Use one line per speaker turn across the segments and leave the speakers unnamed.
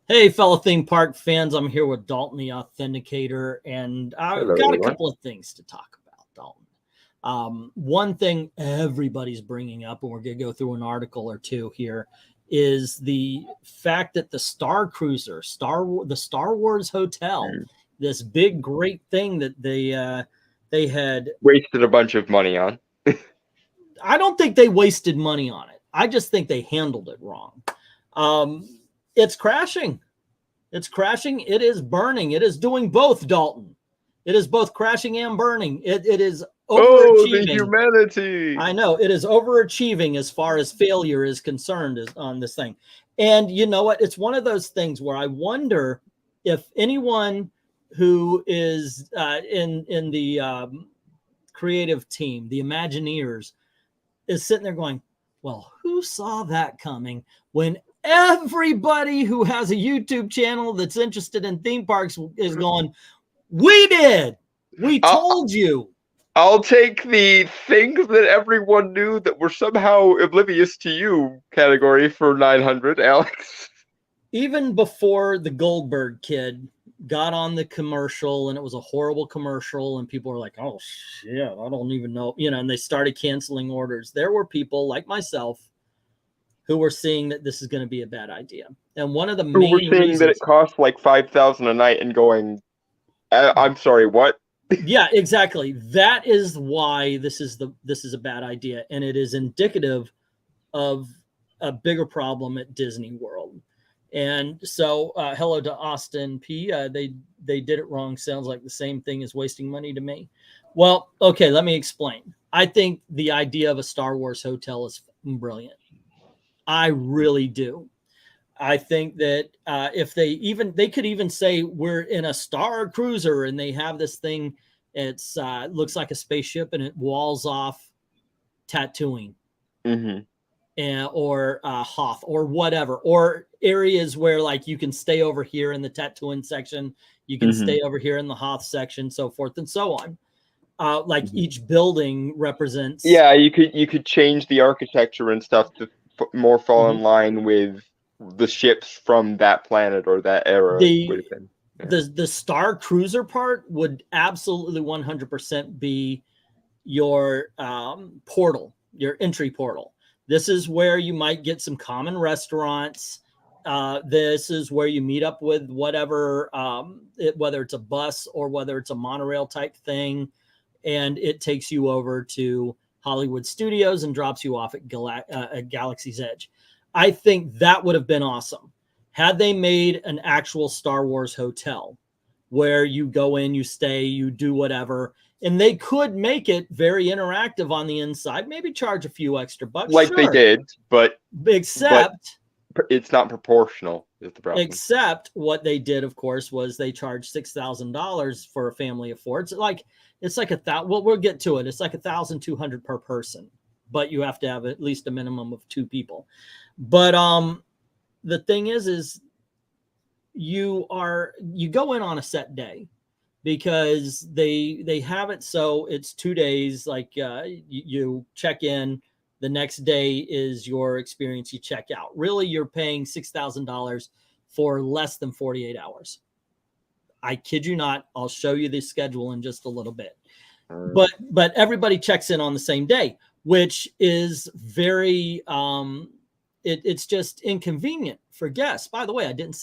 Hey, fellow theme park fans, I'm here with Dalton, the Authenticator, and I've got a couple of things to talk about, Dalton. One thing everybody's bringing up, and we're going to go through an article or two here, is the fact that the Star Cruiser, the Star Wars Hotel, this big, great thing that they had
wasted a bunch of money on.
I don't think they wasted money on it. I just think they handled it wrong. It's crashing. It's crashing. It is burning. It is doing both, Dalton. It is both crashing and burning. It is overachieving.
Oh, the humanity.
I know. It is overachieving as far as failure is concerned on this thing. And you know what? It's one of those things where I wonder if anyone who is in the creative team, the Imagineers, is sitting there going, well, who saw that coming when everybody who has a YouTube channel that's interested in theme parks is going, we did. We told you.
I'll take the things that everyone knew that were somehow oblivious to you category for 900, Alex.
Even before the Goldberg kid got on the commercial and it was a horrible commercial and people were like, oh shit, I don't even know, and they started canceling orders. There were people like myself who were seeing that this is going to be a bad idea. And one of the main reasons
that it costs like $5,000 a night and going, I'm sorry, what?
Yeah, exactly. That is why this is a bad idea. And it is indicative of a bigger problem at Disney World. And so hello to Austin P. They did it wrong. Sounds like the same thing as wasting money to me. Well, okay, let me explain. I think the idea of a Star Wars hotel is brilliant. I really do. I think that if they could even say we're in a Star Cruiser and they have this thing, it's looks like a spaceship and it walls off Tatooine. Or Hoth or whatever, or areas where like you can stay over here in the Tatooine section, you can stay over here in the Hoth section, so forth and so on. Like each building represents.
Yeah, you could change the architecture and stuff to more fall in line with the ships from that planet or that era.
The Star Cruiser part would absolutely 100% be your portal, your entry portal. This is where you might get some common restaurants. This is where you meet up with whatever, whether it's a bus or whether it's a monorail type thing. And it takes you over to Hollywood Studios and drops you off at Galaxy's Edge. I think that would have been awesome. Had they made an actual Star Wars hotel where you go in, you stay, you do whatever, and they could make it very interactive on the inside, maybe charge a few extra bucks.
Like they did, but it's not proportional is the problem.
Except what they did, of course, was they charged $6,000 for a family of four. It's like we'll get to it. It's like $1,200 per person, but you have to have at least a minimum of 2 people. But the thing is you go in on a set day because they have it so it's 2 days. Like you check in, the next day is your experience. You check out. Really, you're paying $6,000 for less than 48 hours. I kid you not. I'll show you the schedule in just a little bit. But everybody checks in on the same day, which is very it's just inconvenient for guests. By the way, I didn't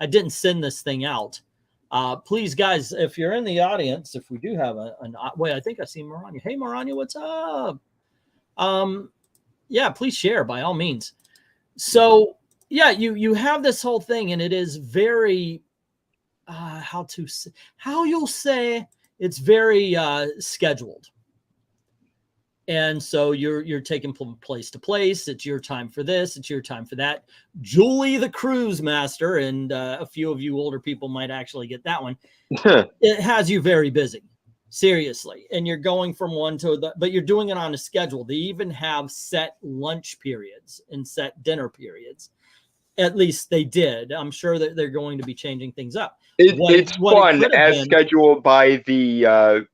I didn't send this thing out. Please, guys, if you're in the audience, if we do have wait, I think I see Maranya. Hey, Maranya, what's up? Yeah, please share by all means. So yeah, you have this whole thing, and it is very how you'll say it's very scheduled. And so you're taking place to place. It's your time for this. It's your time for that. Julie the Cruise Master, and a few of you older people might actually get that one. It has you very busy, seriously. And you're going from one to the, but you're doing it on a schedule. They even have set lunch periods and set dinner periods. At least they did. I'm sure that they're going to be changing things up.
It's fun as scheduled by the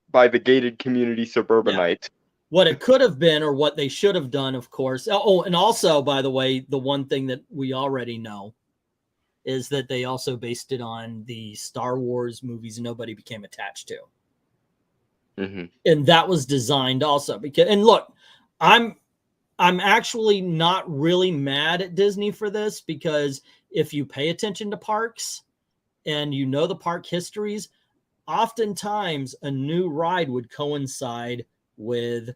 gated community suburbanite.
Yeah. What it could have been, or what they should have done, of course. Oh, and also, by the way, the one thing that we already know is that they also based it on the Star Wars movies nobody became attached to. And that was designed also because, and look, I'm actually not really mad at Disney for this, because if you pay attention to parks and you know the park histories, oftentimes a new ride would coincide with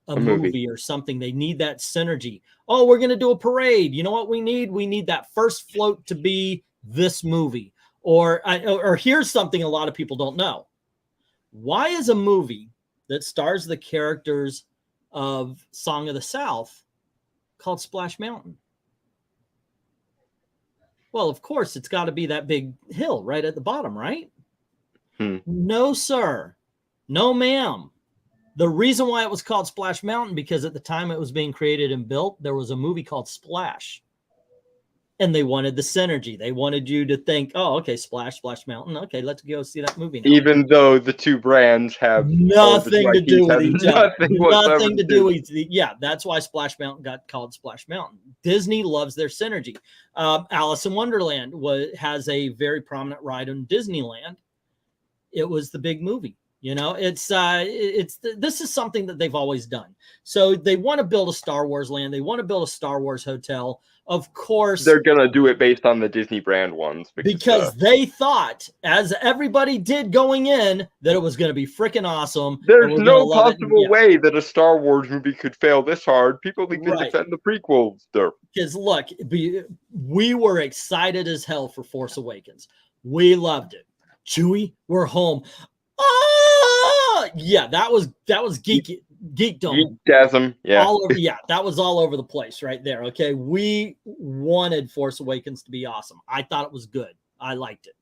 a movie or something. They need that synergy. Oh, we're going to do a parade. You know what we need? We need that first float to be this movie. Or here's something a lot of people don't know. Why is a movie that stars the characters of Song of the South called Splash Mountain? Well, of course, it's got to be that big hill right at the bottom, right? No, sir. No, ma'am. The reason why it was called Splash Mountain, because at the time it was being created and built, there was a movie called Splash. And they wanted the synergy. They wanted you to think, oh, okay, Splash Mountain. Okay, let's go see that movie now.
Even though the two brands have
nothing to do with each other.
Nothing
to do with yeah, that's why Splash Mountain got called Splash Mountain. Disney loves their synergy. Alice in Wonderland has a very prominent ride in Disneyland. It was the big movie. You know, this is something that they've always done. So they want to build a Star Wars land. They want to build a Star Wars hotel. Of course,
they're going to do it based on the Disney brand ones.
Because they thought, as everybody did going in, that it was going to be freaking awesome.
There's no possible way that a Star Wars movie could fail this hard. People even defend the prequels.
Because look, we were excited as hell for Force Awakens. We loved it. Chewie, we're home. Oh, yeah, that was geekdom.
Geekdasm, yeah.
All over, yeah, that was all over the place right there. Okay, we wanted Force Awakens to be awesome. I thought it was good. I liked it.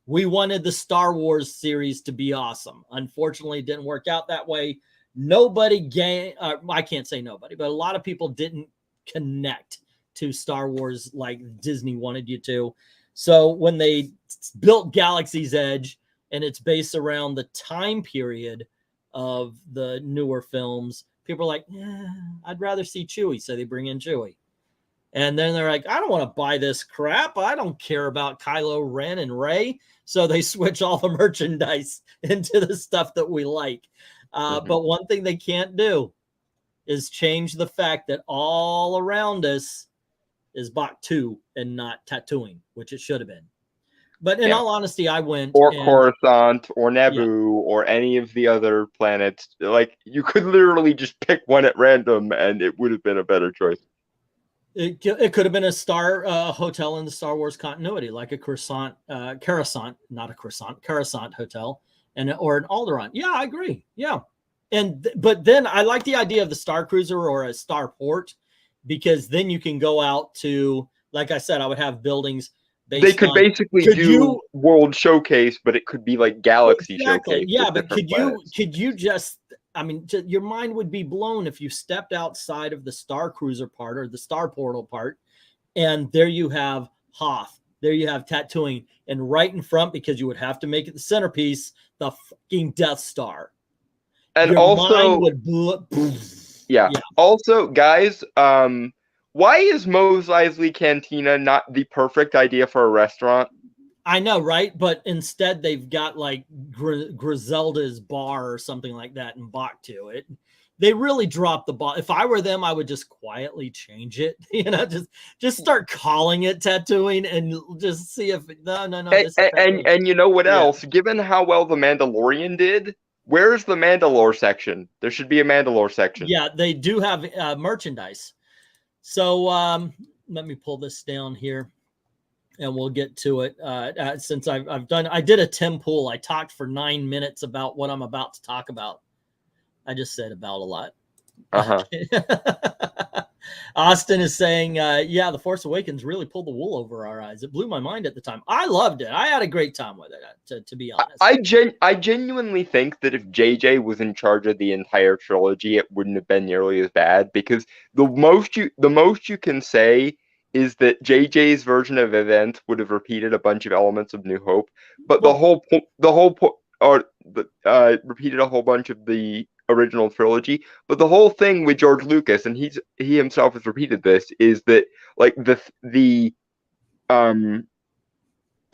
We wanted the Star Wars series to be awesome. Unfortunately, it didn't work out that way. I can't say nobody, but a lot of people didn't connect to Star Wars like Disney wanted you to. So when they built Galaxy's Edge, and it's based around the time period of the newer films, people are like, yeah, I'd rather see Chewie. So they bring in Chewie. And then they're like, I don't want to buy this crap. I don't care about Kylo Ren and Rey. So they switch all the merchandise into the stuff that we like. But one thing they can't do is change the fact that all around us is Batuu and not Tatooine, which it should have been. But in all honesty, I went.
Or Coruscant, or Naboo, or any of the other planets. Like, you could literally just pick one at random, and it would have been a better choice.
It could have been a hotel in the Star Wars continuity, like a Coruscant hotel, or an Alderaan. Yeah, I agree. Yeah, but then I like the idea of the Star Cruiser or a Starport, because then you can go out to, like I said, I would have buildings.
They could basically do World Showcase, but it could be like Galaxy Showcase.
Yeah, but could you just, I mean, your mind would be blown if you stepped outside of the Star Cruiser part or the Star Portal part, and there you have Hoth, there you have Tatooine, and right in front, because you would have to make it the centerpiece, the fucking Death Star.
And
your
also,
mind would
yeah. Also, guys, why is Mos Eisley Cantina not the perfect idea for a restaurant?
I know, right? But instead, they've got like Griselda's Bar or something like that in Batuu. They really dropped the ball. If I were them, I would just quietly change it. You know, just start calling it Tatooine and just see if no.
And you know what else? Given how well The Mandalorian did, where's the Mandalore section? There should be a Mandalore section.
Yeah, they do have merchandise. So let me pull this down here, and we'll get to it. Since I did a Tim Pool. I talked for 9 minutes about what I'm about to talk about. I just said about a lot. Austin is saying, yeah, The Force Awakens really pulled the wool over our eyes. It blew my mind at the time. I loved it. I had a great time with it, to be honest.
I genuinely think that if JJ was in charge of the entire trilogy, it wouldn't have been nearly as bad, because the most you can say is that JJ's version of events would have repeated a bunch of elements of New Hope, but repeated a whole bunch of the original trilogy. But the whole thing with George Lucas, and he himself has repeated this, is that like the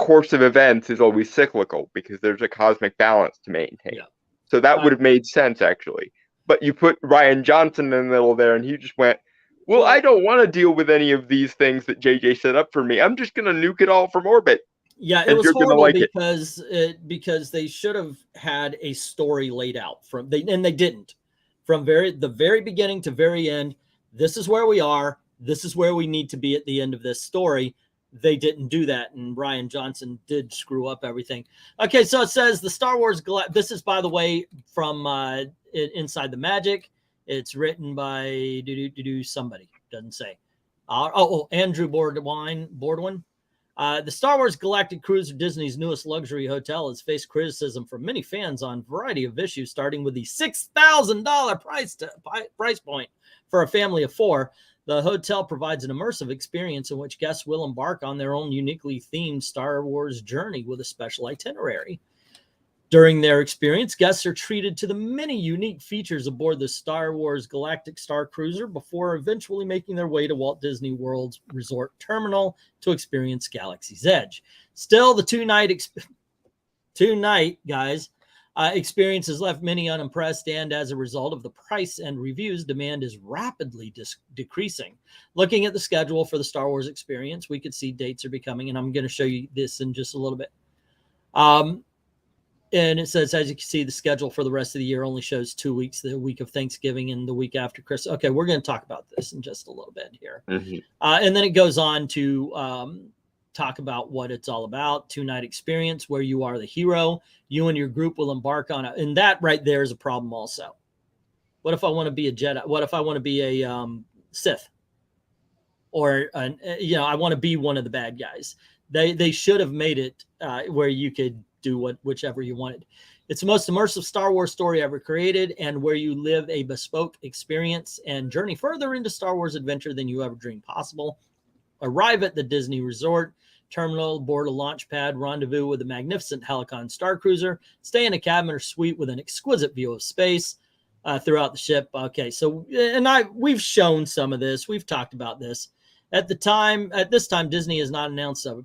course of events is always cyclical because there's a cosmic balance to maintain.
Yeah.
So that would have made sense, actually. But you put Ryan Johnson in the middle there, and he just went, well, I don't want to deal with any of these things that JJ set up for me. I'm just going to nuke it all from orbit.
Yeah, it was horrible because they should have had a story laid out and they didn't. From the very beginning to very end, this is where we are. This is where we need to be at the end of this story. They didn't do that, and Ryan Johnson did screw up everything. Okay, so it says the Star Wars this is, by the way, from Inside the Magic. It's written by somebody, doesn't say. Andrew Bordwin. The Star Wars Galactic Cruiser, Disney's newest luxury hotel, has faced criticism from many fans on a variety of issues, starting with the $6,000 price point for a family of 4. The hotel provides an immersive experience in which guests will embark on their own uniquely themed Star Wars journey with a special itinerary. During their experience, guests are treated to the many unique features aboard the Star Wars Galactic Star Cruiser before eventually making their way to Walt Disney World's Resort Terminal to experience Galaxy's Edge. Still, the two-night experience has left many unimpressed, and as a result of the price and reviews, demand is rapidly decreasing. Looking at the schedule for the Star Wars experience, we could see dates are becoming, and I'm going to show you this in just a little bit. And it says, as you can see, the schedule for the rest of the year only shows 2 weeks, the week of Thanksgiving and the week after Christmas. Okay, we're going to talk about this in just a little bit here.
Mm-hmm.
And then it goes on to talk about what it's all about. 2-night experience where you are the hero. You and your group will embark on and that right there is a problem also. What if I want to be a Jedi? What if I want to be a Sith? Or, I want to be one of the bad guys. They should have made it where you could do whichever you wanted. It's the most immersive Star Wars story ever created, and where you live a bespoke experience and journey further into Star Wars adventure than you ever dreamed possible. Arrive at the Disney Resort Terminal, board a launch pad, rendezvous with a magnificent Helicon Star Cruiser, stay in a cabin or suite with an exquisite view of space throughout the ship. Okay, so we've shown some of this. We've talked about this. At this time, Disney has not announced a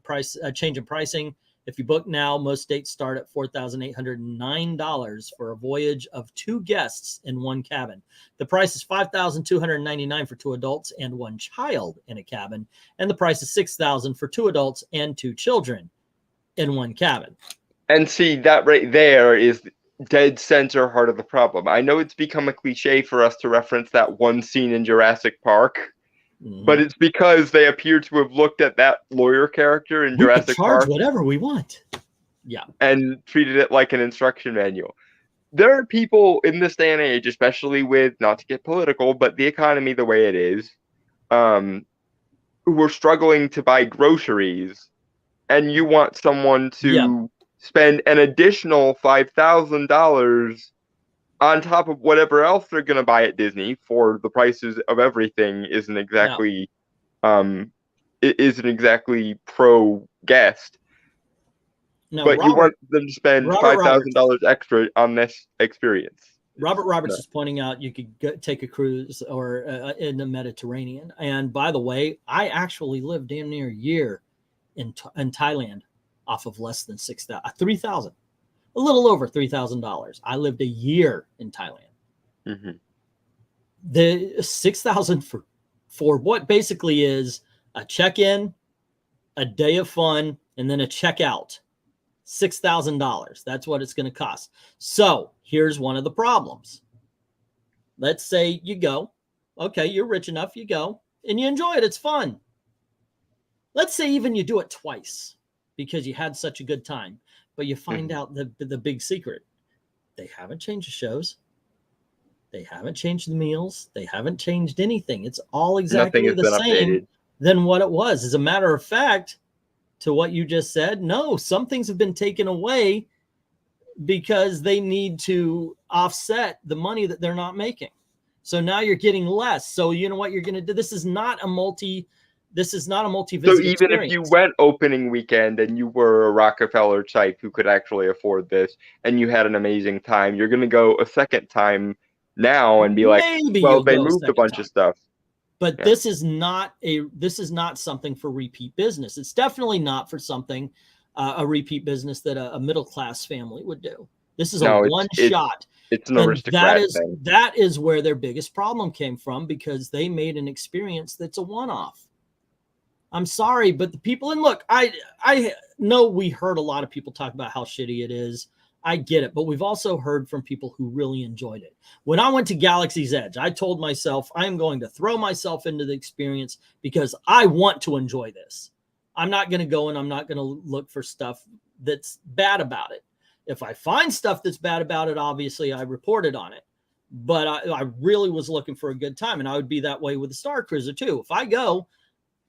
change in pricing. If you book now, most dates start at $4,809 for a voyage of 2 guests in 1 cabin. The price is $5,299 for 2 adults and 1 child in a cabin, and the price is $6,000 for 2 adults and 2 children in 1 cabin. And
see, that right there is dead center heart of the problem. I know it's become a cliche for us to reference that one scene in Jurassic Park. Mm-hmm. But it's because they appear to have looked at that lawyer character in Jurassic Park.
Charge whatever we want. Yeah.
And treated it like an instruction manual. There are people in this day and age, especially with, not to get political, but the economy the way it is, who are struggling to buy groceries, and you want someone to spend an additional $5,000 on top of whatever else they're going to buy at Disney for the prices of everything isn't exactly pro guest. No, but you want them to spend $5,000 extra on this experience.
Robert Roberts is pointing out you could take a cruise or in the Mediterranean. And by the way, I actually lived damn near a year in Thailand off of less than $3,000. A little over $3,000. I lived a year in Thailand. Mm-hmm. The $6,000 for what basically is a check-in, a day of fun, and then a check-out. $6,000. That's what it's going to cost. So here's one of the problems. Let's say you go. Okay, you're rich enough. You go and you enjoy it. It's fun. Let's say even you do it twice because you had such a good time. But you find out the big secret. They haven't changed the shows. They haven't changed the meals. They haven't changed anything. It's all exactly the same than what it was. As a matter of fact, to what you just said, no, some things have been taken away because they need to offset the money that they're not making. So now you're getting less. So you know what you're going to do? This is not a multi-visit
So even if you went opening weekend and you were a Rockefeller type who could actually afford this and you had an amazing time, you're going to go a second time now and be like, well, they moved a bunch of stuff.
But this is not something for repeat business. It's definitely not for something a repeat business that a middle-class family would do. This is
No,
a one shot.
It's an
And
aristocrat thing.
that is where their biggest problem came from, because they made an experience that's a one-off. I'm sorry, but the people, and look, I know we heard a lot of people talk about how shitty it is. I get it, but we've also heard from people who really enjoyed it. When I went to Galaxy's Edge, I told myself I am going to throw myself into the experience because I want to enjoy this. I'm not going to go and I'm not going to look for stuff that's bad about it. If I find stuff that's bad about it, obviously I reported on it. But I really was looking for a good time, and I would be that way with the Star Cruiser too. If I go,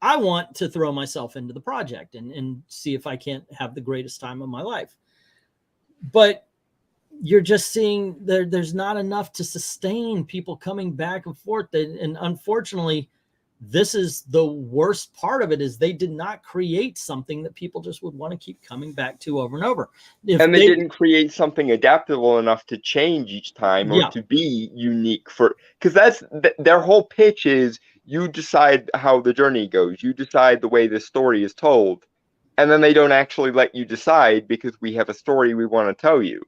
I want to throw myself into the project and see if I can't have the greatest time of my life. But you're just seeing there's not enough to sustain people coming back and forth. And unfortunately, this is the worst part of it, is they did not create something that people just would want to keep coming back to over and over.
And they didn't create something adaptable enough to change each time or to be unique for, because that's their whole pitch is you decide how the journey goes. You decide the way the story is told. And then they don't actually let you decide because we have a story we want to tell you.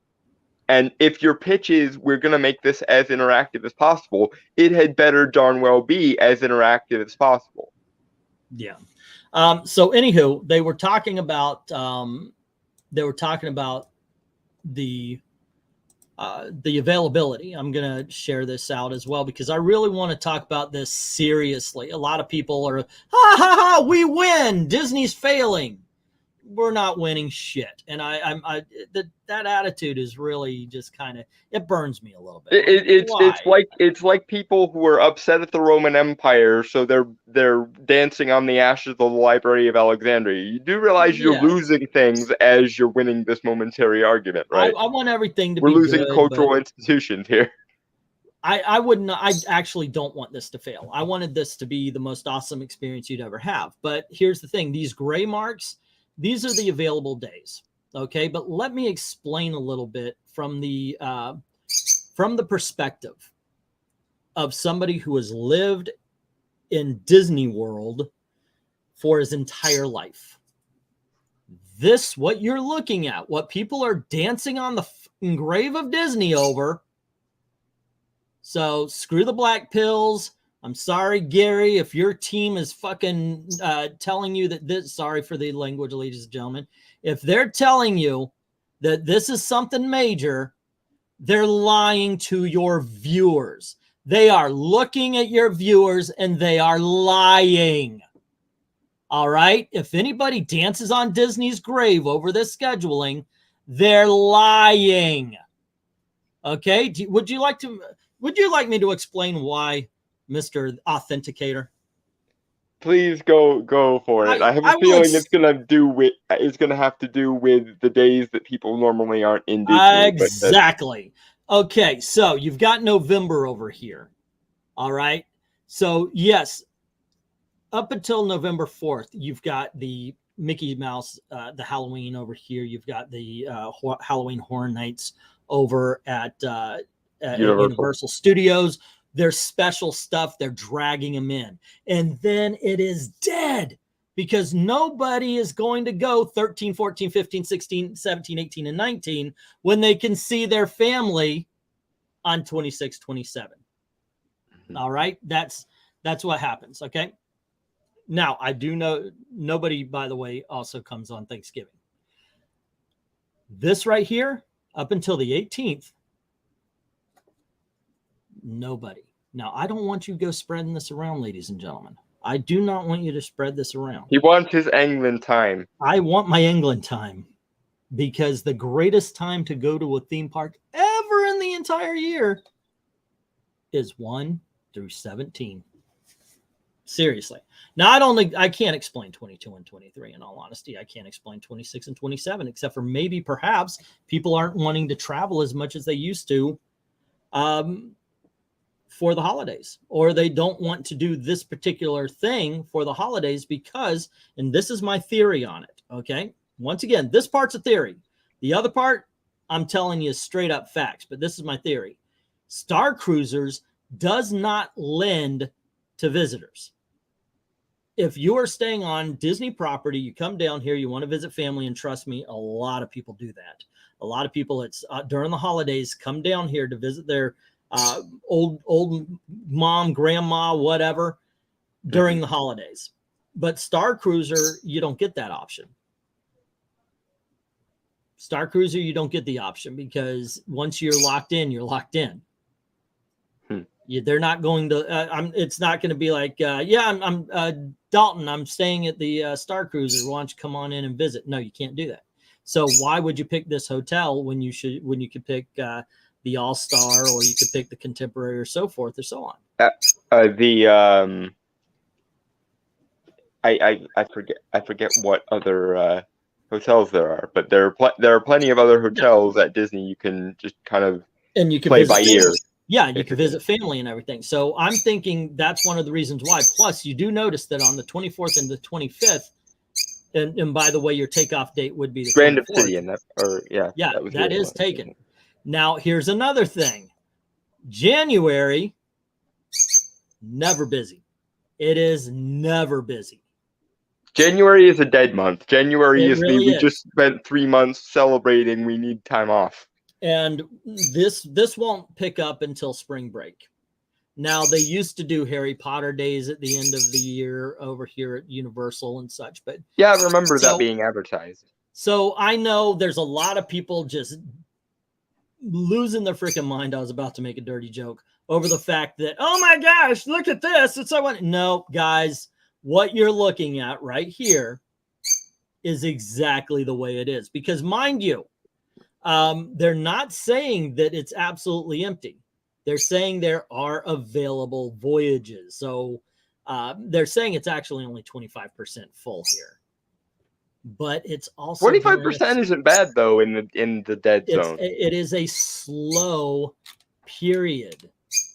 And if your pitch is, we're going to make this as interactive as possible, it had better darn well be as interactive as possible.
Yeah. So anywho, they were talking about the availability. I'm going to share this out as well, because I really want to talk about this seriously. A lot of people are, ha ha ha, we win. Disney's failing. We're not winning shit. And that attitude is really just kind of, it burns me a little bit.
It's like people who are upset at the Roman Empire, so they're dancing on the ashes of the Library of Alexandria. You do realize you're losing things as you're winning this momentary argument, right?
I want everything to
We're
be
losing
good,
cultural institutions here.
I would not. I actually don't want this to fail. I wanted this to be the most awesome experience you'd ever have. But here's the thing: these gray marks, these are the available days. Okay, but let me explain a little bit from the perspective of somebody who has lived in Disney World for his entire life. This, what you're looking at, what people are dancing on the grave of Disney over. So screw the black pills. I'm sorry, Gary, if your team is fucking telling you that this, sorry for the language, ladies and gentlemen, if they're telling you that this is something major, they're lying to your viewers. They are looking at your viewers and they are lying. All right? If anybody dances on Disney's grave over this scheduling, they're lying. Okay? Would you like me to explain why, Mr. Authenticator?
Please go for it. I have a feeling it's gonna have to do with the days that people normally aren't in Disney.
Exactly. Okay, so you've got November over here. All right. So yes, up until November 4th, you've got the Mickey Mouse, the Halloween over here. You've got the Halloween Horror Nights over at Universal Studios. There's special stuff. They're dragging them in. And then it is dead because nobody is going to go 13, 14, 15, 16, 17, 18, and 19 when they can see their family on 26, 27. All right. That's what happens. Okay. Now, I do know nobody, by the way, also comes on Thanksgiving. This right here, up until the 18th, nobody. Now, I don't want you to go spreading this around, ladies and gentlemen. I do not want you to spread this around.
He wants his England time.
I want my England time, because the greatest time to go to a theme park ever in the entire year is 1 through 17. Seriously. Now, I can't explain 22 and 23, in all honesty. I can't explain 26 and 27, except for maybe perhaps people aren't wanting to travel as much as they used to for the holidays, or they don't want to do this particular thing for the holidays because, and this is my theory on it, okay? Once again, this part's a theory. The other part, I'm telling you, is straight up facts, but this is my theory. Star Cruisers does not lend to visitors. if you are staying on Disney property, you come down here, you want to visit family, and trust me, a lot of people do that. A lot of people, it's during the holidays, come down here to visit their old mom, grandma, whatever, during the holidays. But Star Cruiser, you don't get that option. Star Cruiser, you don't get the option because once you're locked in, you're locked in. They're not going to. It's not going to be like, yeah, I'm Dalton. I'm staying at the Star Cruiser. Why don't you come on in and visit? No, you can't do that. So why would you pick this hotel when you could pick the All Star, or you could pick the Contemporary, or so forth or so on?
I forget what other hotels there are, but there are plenty of other hotels at Disney you can just kind of
and you can
play by ear.
Yeah, you can visit family and everything. So I'm thinking that's one of the reasons why. Plus, you do notice that on the 24th and the 25th, and by the way, your takeoff date would be the
Grand
24th.
Obsidian. That
is taken. Now, here's another thing. January, never busy. It is never busy.
January is a dead month. January
really
we just spent 3 months celebrating. We need time off.
And this won't pick up until spring break. Now, they used to do Harry Potter days at the end of the year over here at Universal and such. But
yeah, I remember that being advertised.
So I know there's a lot of people just losing their freaking mind. I was about to make a dirty joke over the fact that, oh my gosh, look at this. It's so no, guys, what you're looking at right here is exactly the way it is. Because mind you, they're not saying that it's absolutely empty. They're saying there are available voyages. So they're saying it's actually only 25% full here. But it's also
45% isn't bad though in the dead zone.
It is a slow period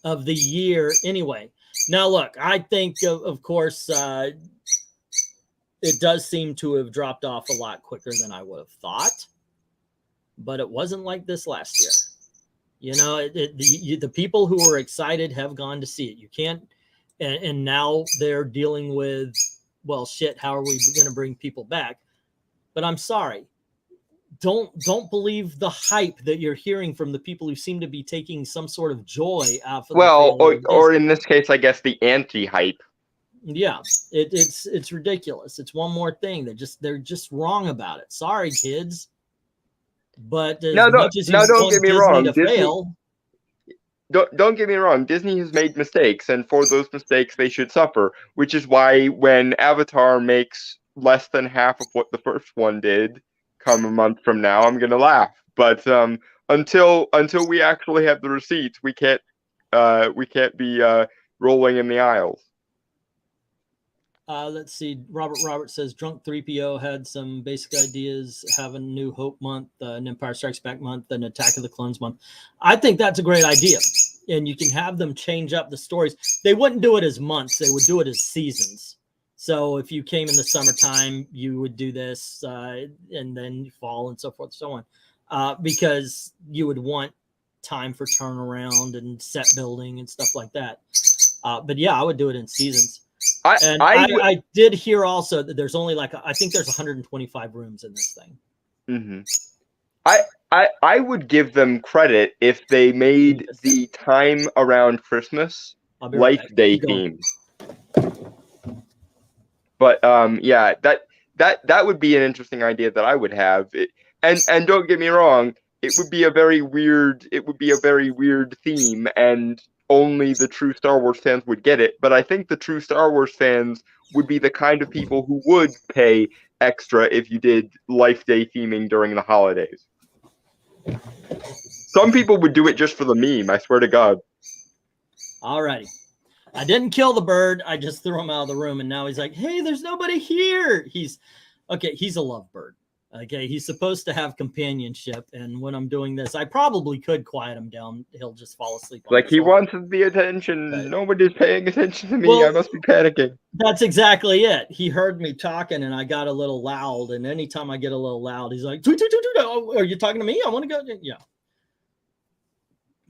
of the year anyway. Now look, I think of course it does seem to have dropped off a lot quicker than I would have thought. But it wasn't like this last year. You know, the people who were excited have gone to see it. You can't, and now they're dealing with, well, shit, how are we going to bring people back? But I'm sorry. Don't believe the hype that you're hearing from the people who seem to be taking some sort of joy out of
or in this case, I guess the anti-hype.
Yeah, it's ridiculous. It's one more thing. They're just wrong about it. Sorry, kids. But don't
get me wrong. Don't get me wrong. Disney has made mistakes, and for those mistakes, they should suffer. Which is why when Avatar makes less than half of what the first one did, come a month from now, I'm gonna laugh. But until we actually have the receipts, we can't be rolling in the aisles.
Let's see. Robert says Drunk 3PO had some basic ideas, have a New Hope month, an Empire Strikes Back month, an Attack of the Clones month. I think that's a great idea. And you can have them change up the stories. They wouldn't do it as months. They would do it as seasons. So if you came in the summertime, you would do this, and then fall and so forth and so on, because you would want time for turnaround and set building and stuff like that. But yeah, I would do it in seasons. I did hear also that there's only I think there's 125 rooms in this thing.
Mm-hmm. I would give them credit if they made the time around Christmas Life Day themed. But yeah, that would be an interesting idea that I would have. And don't get me wrong, it would be a very weird theme, and only the true Star Wars fans would get it. But I think the true Star Wars fans would be the kind of people who would pay extra if you did Life Day theming during the holidays. Some people would do it just for the meme, I swear to God.
Alrighty. I didn't kill the bird. I just threw him out of the room, and now he's like, hey, there's nobody here. He's a lovebird. Okay, he's supposed to have companionship, and when I'm doing this, I probably could quiet him down. He'll just fall asleep.
Like he wants the attention. But nobody's paying attention to me. Well, I must be panicking.
That's exactly it. He heard me talking, and I got a little loud. And anytime I get a little loud, he's like, "Are you talking to me? I want to go." Yeah.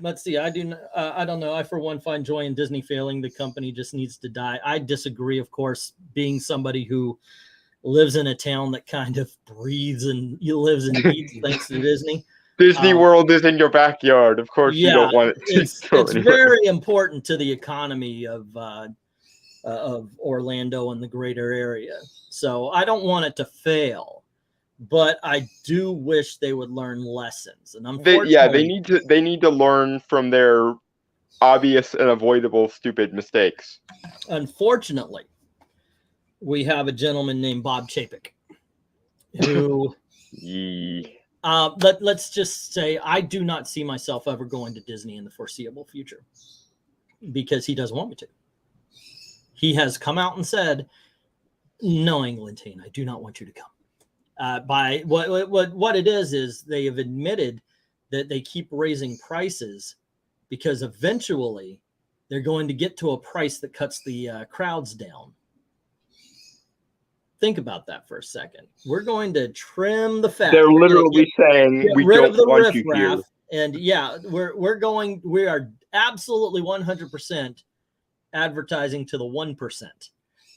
let's see. I don't know. I, for one, find joy in Disney failing. The company just needs to die. I disagree, of course, being somebody who lives in a town that kind of breathes and lives and eats thanks to Disney.
Disney World is in your backyard. Of course, you don't want it to
it's very important to the economy of Orlando and the greater area. So I don't want it to fail, but I do wish they would learn lessons. And unfortunately,
they need to learn from their obvious and avoidable stupid mistakes.
Unfortunately, we have a gentleman named Bob Chapek who let's just say I do not see myself ever going to Disney in the foreseeable future because he doesn't want me to. He has come out and said, "No, Englentine, I do not want you to come." By what it is they have admitted that they keep raising prices because eventually they're going to get to a price that cuts the crowds down. Think about that for a second. We're going to trim the fat.
They're literally saying we don't want you here.
And yeah, we are absolutely 100% advertising to the 1%.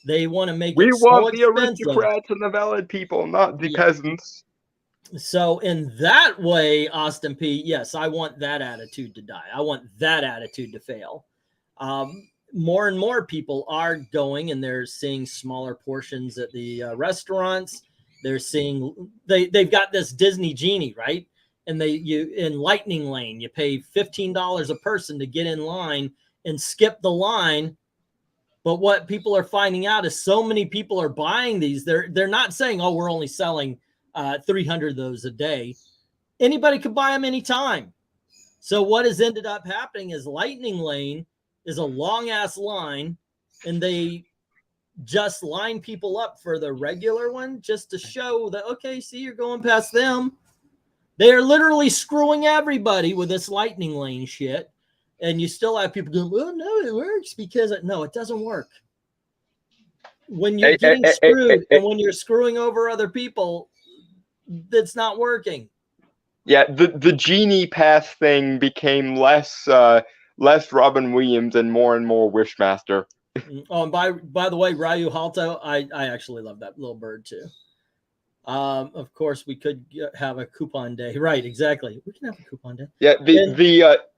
They want to make
we
it
want
so
the
expensive.
aristocrats and the valid people, not the peasants.
So in that way, Austin P, yes, I want that attitude to die. I want that attitude to fail. More and more people are going and they're seeing smaller portions at the restaurants. They're seeing they've got this Disney Genie, right? And in Lightning Lane, you pay $15 a person to get in line and skip the line. But what people are finding out is so many people are buying these. They're not saying, "Oh, we're only selling 300 of those a day." Anybody could buy them anytime. So what has ended up happening is Lightning Lane is a long ass line, and they just line people up for the regular one just to show that, okay, see, you're going past them. They are literally screwing everybody with this Lightning Lane shit. And you still have people going, "Well, no, it works," because no, it doesn't work. When you're getting screwed and when you're screwing over other people, that's not working.
Yeah, the Genie Pass thing became less Robin Williams and more Wishmaster.
Oh, and by the way, Ryu Halto, I actually love that little bird too. Of course, we could have a coupon day. Right, exactly. We can have a coupon day.
Yeah,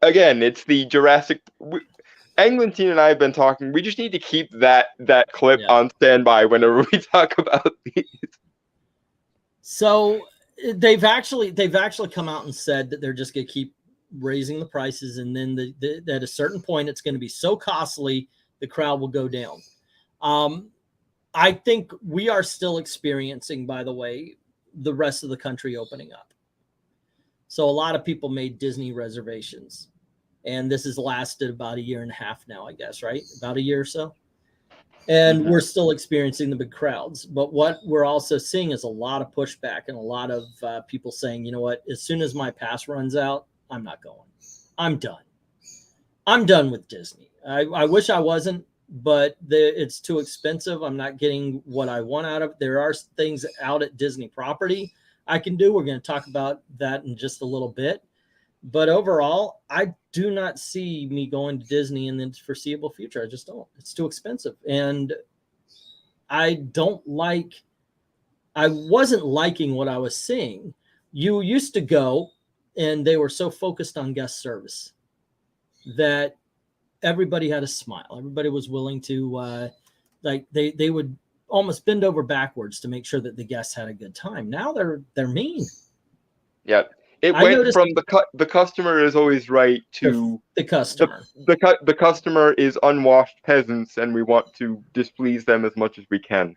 again, it's the Jurassic. Eglantine and I have been talking. We just need to keep that clip on standby whenever we talk about these.
So they've actually come out and said that they're just going to keep raising the prices, and then at a certain point, it's going to be so costly the crowd will go down. I think we are still experiencing, by the way, the rest of the country opening up. So a lot of people made Disney reservations, and this has lasted about a year and a half now, I guess, right? About a year or so. And we're still experiencing the big crowds. But what we're also seeing is a lot of pushback and a lot of people saying, "You know what, as soon as my pass runs out, I'm not going. I'm done. I'm done with Disney. I wish I wasn't, but it's too expensive. I'm not getting what I want out of it. There are things out at Disney property I can do. We're going to talk about that in just a little bit. But overall, I do not see me going to Disney in the foreseeable future. I just don't. It's too expensive. And I wasn't liking what I was seeing. You used to go, and they were so focused on guest service that everybody had a smile. Everybody was willing to, they would almost bend over backwards to make sure that the guests had a good time. Now they're mean.
Yep. It went from the customer is always right to
the customer.
The customer is unwashed peasants, and we want to displease them as much as we can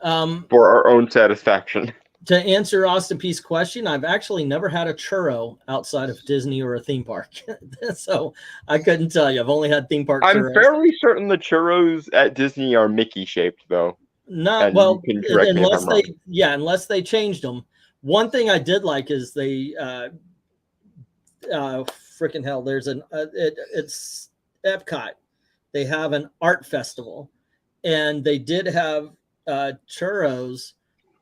for our own satisfaction.
To answer Austin P's question, I've actually never had a churro outside of Disney or a theme park. So I couldn't tell you. I've only had theme park churros.
I'm fairly certain the churros at Disney are Mickey shaped, though.
Not well, unless they changed them. One thing I did like is they freaking hell, there's it's Epcot. They have an art festival, and they did have churros,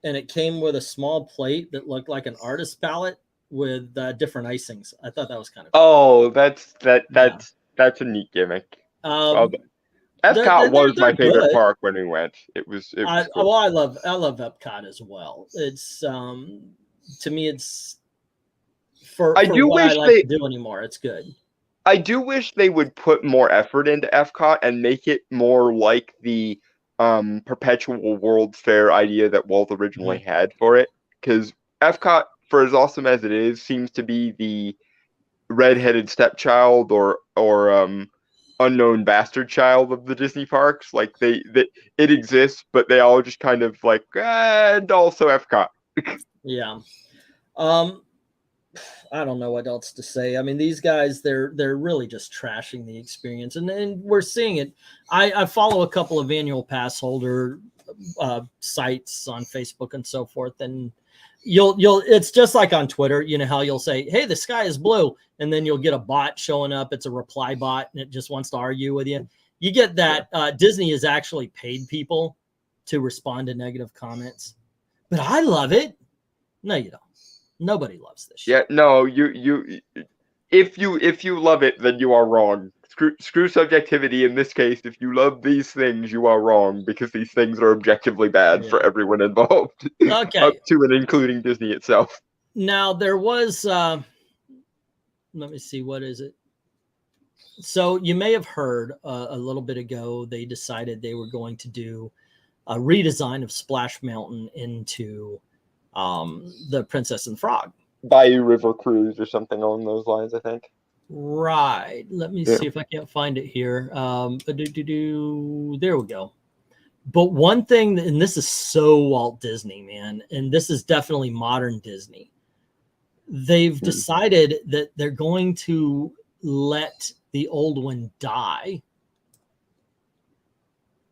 and it came with a small plate that looked like an artist palette, with different icings. I thought that was kind of
cool. Oh, that's a neat gimmick.
um,
Epcot was my
they're
favorite
good.
park when we went. It was cool.
Well, I love Epcot as well. It's to me, it's for what I like to do anymore. It's good.
I do wish they would put more effort into Epcot and make it more like the perpetual World Fair idea that Walt originally had for it. Because Epcot, for as awesome as it is, seems to be the redheaded stepchild or unknown bastard child of the Disney parks. Like it exists, but they all just kind of like, and also Epcot.
Yeah. I don't know what else to say. I mean, these guys, they're really just trashing the experience, and we're seeing it. I follow a couple of annual pass holder sites on Facebook and so forth, and you'll it's just like on Twitter. You know how you'll say, "Hey, the sky is blue," and then you'll get a bot showing up. It's a reply bot, and it just wants to argue with you. You get that. Disney has actually paid people to respond to negative comments, but I love it. No, you don't. Nobody loves this shit.
Yeah, no, if you love it, then you are wrong. Screw subjectivity in this case. If you love these things, you are wrong because these things are objectively bad for everyone involved.
Okay.
Up to and including Disney itself.
Now there was let me see, what is it? So you may have heard a little bit ago they decided they were going to do a redesign of Splash Mountain into the Princess and Frog
Bayou River Cruise or something along those lines, I think.
Right. Let me see if I can't find it here. There we go. But one thing, and this is so Walt Disney, man, and this is definitely modern Disney. They've decided that they're going to let the old one die.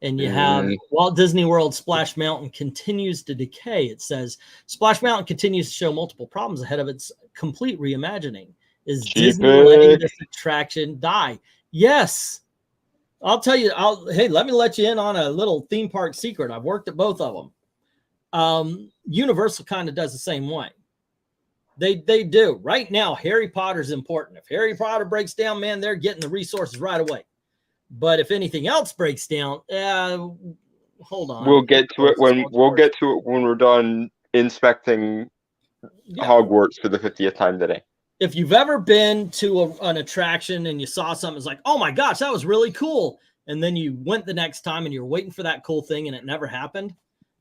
And you have Walt Disney World Splash Mountain continues to decay. It says Splash Mountain continues to show multiple problems ahead of its complete reimagining. Is Disney letting this attraction die? Yes. I'll tell you. Hey, let me let you in on a little theme park secret. I've worked at both of them. Universal kind of does the same way. They do. Right now, Harry Potter's important. If Harry Potter breaks down, man, they're getting the resources right away. But if anything else breaks down, hold on.
We'll get to it when we're done inspecting Hogwarts for the 50th time today.
If you've ever been to an attraction and you saw something, it's like, oh my gosh, that was really cool. And then you went the next time and you're waiting for that cool thing and it never happened.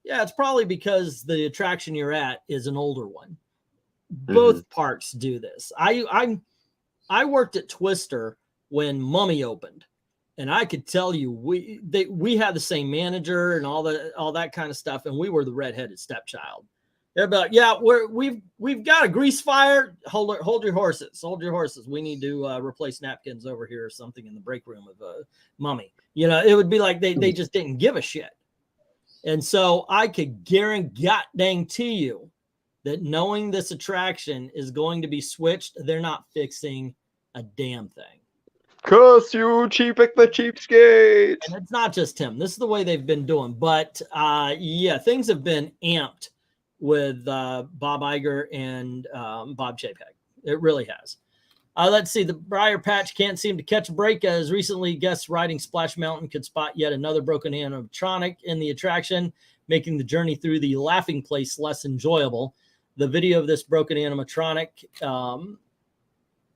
Yeah, it's probably because the attraction you're at is an older one. Both parks do this. I worked at Twister when Mummy opened. And I could tell you, we had the same manager and all that kind of stuff, and we were the redheaded stepchild. They're about, yeah, we've got a grease fire. Hold your horses. Hold your horses. We need to replace napkins over here or something in the break room of Mummy. You know, it would be like they just didn't give a shit. And so I could guarantee you that knowing this attraction is going to be switched, they're not fixing a damn thing.
Curse you, Cheapick the cheapskate.
And it's not just him. This is the way they've been doing. But yeah, things have been amped with Bob Iger and Bob Chapek. It really has. Let's see. The Briar Patch can't seem to catch a break, as recently guests riding Splash Mountain could spot yet another broken animatronic in the attraction, making the journey through the laughing place less enjoyable. The video of this broken animatronic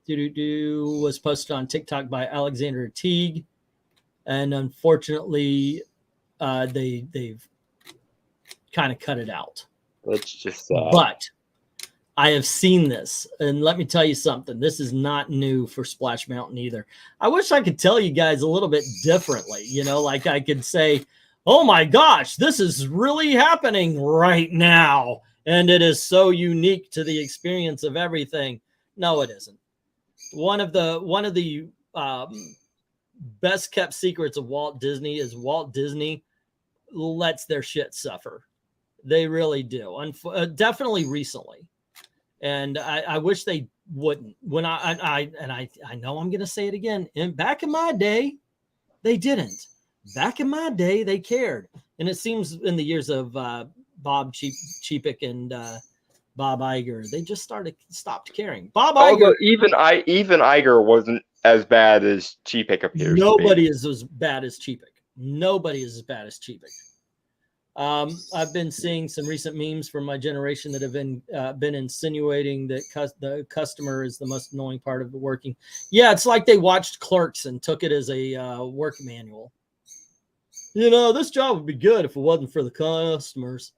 was posted on TikTok by Alexander Teague, and unfortunately, they've kind of cut it out.
That's just
but I have seen this, and let me tell you something. This is not new for Splash Mountain either. I wish I could tell you guys a little bit differently. You know, like I could say, "Oh my gosh, this is really happening right now, and it is so unique to the experience of everything." No, it isn't. One of the best kept secrets of Walt Disney is Walt Disney lets their shit suffer. They really do. Definitely recently. And I wish they wouldn't. When I know I'm going to say it again. And back in my day, they didn't. Back in my day, they cared. And it seems in the years of Bob Chapek and Bob Iger. They just stopped caring. Bob
Although
Iger.
even Iger wasn't as bad as Cheapik appears to be.
Nobody is as bad as Cheapik. Nobody is as bad as Cheapik. I've been seeing some recent memes from my generation that have been insinuating that the customer is the most annoying part of the working. Yeah, it's like they watched Clerks and took it as a work manual. You know, this job would be good if it wasn't for the customers.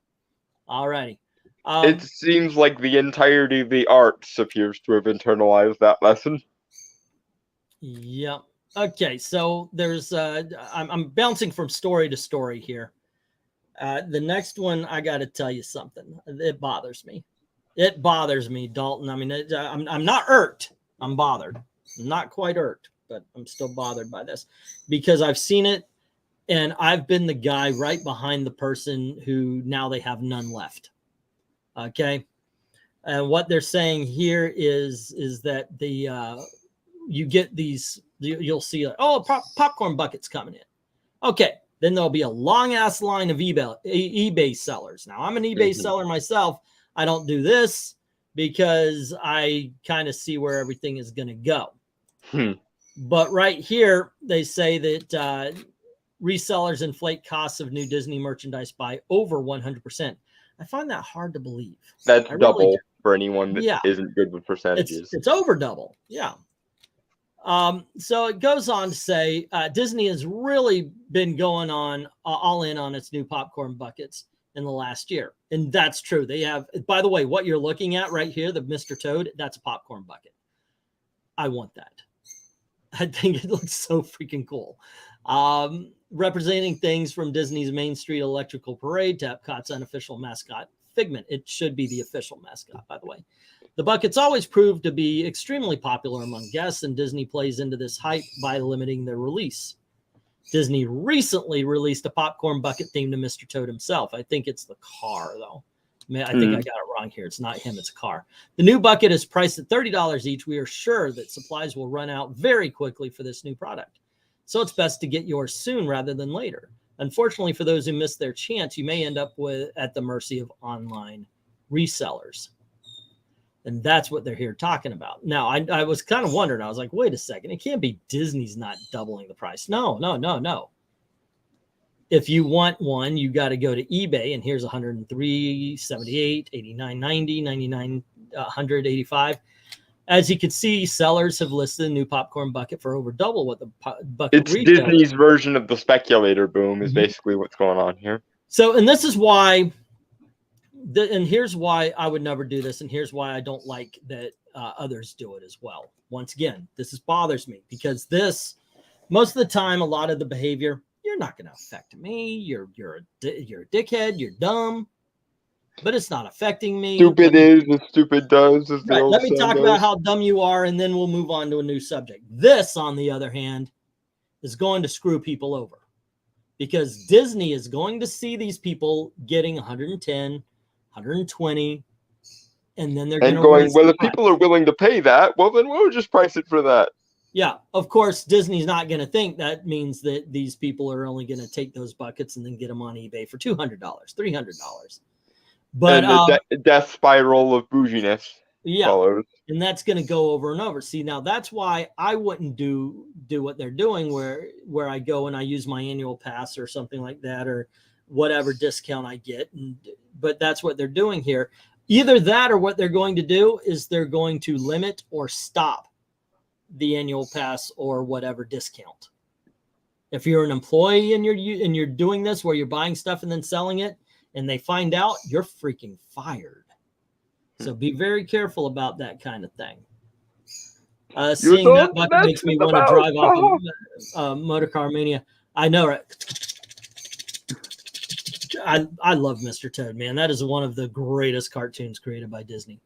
Alrighty.
It seems like the entirety of the arts appears to have internalized that lesson.
Yeah. Okay, so there's I'm bouncing from story to story here. The next one, I got to tell you something. It bothers me. It bothers me, Dalton. I mean, I'm not irked. I'm bothered. I'm not quite irked, but I'm still bothered by this because I've seen it, and I've been the guy right behind the person who now they have none left. Okay, and what they're saying here is that you get these. You'll see like, oh, popcorn buckets coming in. Okay. Then there'll be a long ass line of eBay sellers. Now I'm an eBay seller myself. I don't do this because I kind of see where everything is going to go. But right here, they say that resellers inflate costs of new Disney merchandise by over 100%. I find that hard to believe.
That's double for anyone that isn't good with percentages.
It's over double. Yeah. So it goes on to say Disney has really been going on all in on its new popcorn buckets in the last year. And that's true. They have, by the way, what you're looking at right here, the Mr. Toad, that's a popcorn bucket. I want that. I think it looks so freaking cool. Representing things from Disney's Main Street Electrical Parade to Epcot's unofficial mascot, Figment. It should be the official mascot, by the way. The buckets always prove to be extremely popular among guests, and Disney plays into this hype by limiting their release. Disney recently released a popcorn bucket themed to Mr. Toad himself. I think it's the car, though. I think I got it wrong here. It's not him, it's a car. The new bucket is priced at $30 each. We are sure that supplies will run out very quickly for this new product. So it's best to get yours soon rather than later. Unfortunately, for those who miss their chance, you may end up at the mercy of online resellers. And that's what they're here talking about. Now, I was kind of wondering. I was like, wait a second. It can't be Disney's not doubling the price. No. If you want one, you got to go to eBay, and here's $103, $78, $89, $90, $99, $185. As you can see, sellers have listed a new popcorn bucket for over double what the bucket retail.
It's Disney's version of the speculator boom is basically what's going on here.
So, and this is why... and here's why I would never do this, and here's why I don't like that others do it as well. Once again, this bothers me because most of the time, a lot of the behavior, you're not going to affect me. You're a dickhead. You're dumb, but it's not affecting me.
Stupid is as stupid does.
Right, let me talk about how dumb you are, and then we'll move on to a new subject. This, on the other hand, is going to screw people over because Disney is going to see these people getting 110, 120, and then they're going to
well, if people are willing to pay that, well, then we'll just price it for that.
Yeah, of course, Disney's not going to think that means that these people are only going to take those buckets and then get them on eBay for $200, $300. But
and the death spiral of bouginess follows.
And that's going to go over and over. See, now that's why I wouldn't do what they're doing, where I go and I use my annual pass or something like that, or whatever discount I get. But that's what they're doing here. Either that, or what they're going to do is they're going to limit or stop the annual pass or whatever discount. If you're an employee and you're doing this where you're buying stuff and then selling it, and they find out, you're freaking fired. So be very careful about that kind of thing. Seeing that bucket makes me want to drive off of Motorcar Mania. I know, right? I love Mr. Toad, man. That is one of the greatest cartoons created by Disney.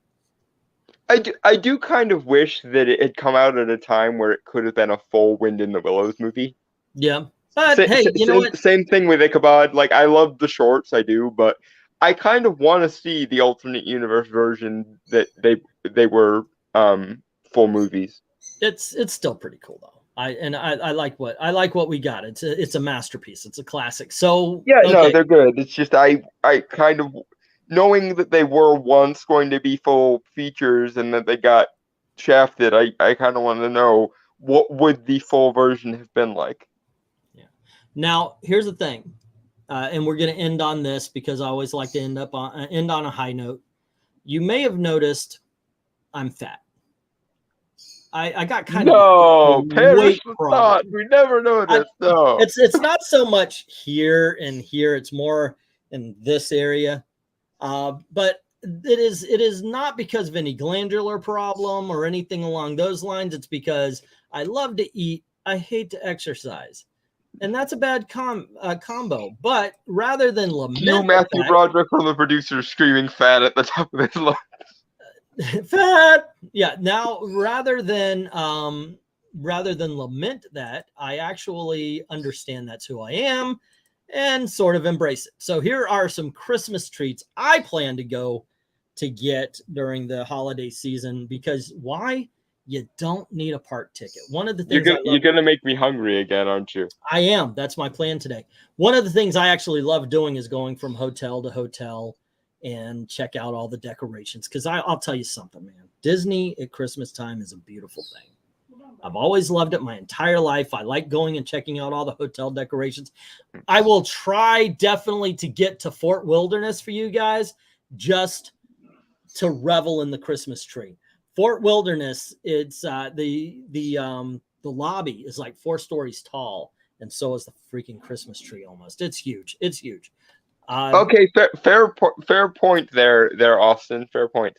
I do kind of wish that it had come out at a time where it could have been a full Wind in the Willows movie.
Yeah. But hey, you know what?
Same thing with Ichabod. Like, I love the shorts, I do, but I kind of want to see the alternate universe version that they were full movies.
It's still pretty cool though. I like what we got. It's a masterpiece. It's a classic. So
yeah, okay. No, they're good. It's just I kind of knowing that they were once going to be full features and that they got shafted, I kind of want to know what would the full version have been like.
Yeah. Now, here's the thing, and we're going to end on this because I always like to end on a high note. You may have noticed I'm fat. I got kind of weight problem.
We never noticed. No,
it's not so much here and here. It's more in this area. But it is not because of any glandular problem or anything along those lines. It's because I love to eat. I hate to exercise. And that's a bad combo. But rather than lament
Matthew Broderick from the producer screaming fat at the top of his lungs.
Fat. Yeah. Now, rather than lament that, I actually understand that's who I am and sort of embrace it. So here are some Christmas treats I plan to go to get during the holiday season, because why? You don't need a park ticket. One of the things
you're gonna make me hungry again, aren't you?
I am. That's my plan today. One of the things I actually love doing is going from hotel to hotel and check out all the decorations. Because I'll tell you something, man. Disney at Christmas time is a beautiful thing. I've always loved it my entire life. I like going and checking out all the hotel decorations. I will try definitely to get to Fort Wilderness for you guys, just to revel in the Christmas tree. Fort Wilderness, it's the lobby is like 4 stories tall, and so is the freaking Christmas tree almost. It's huge. It's huge.
Okay, fair point there, Austin. Fair point.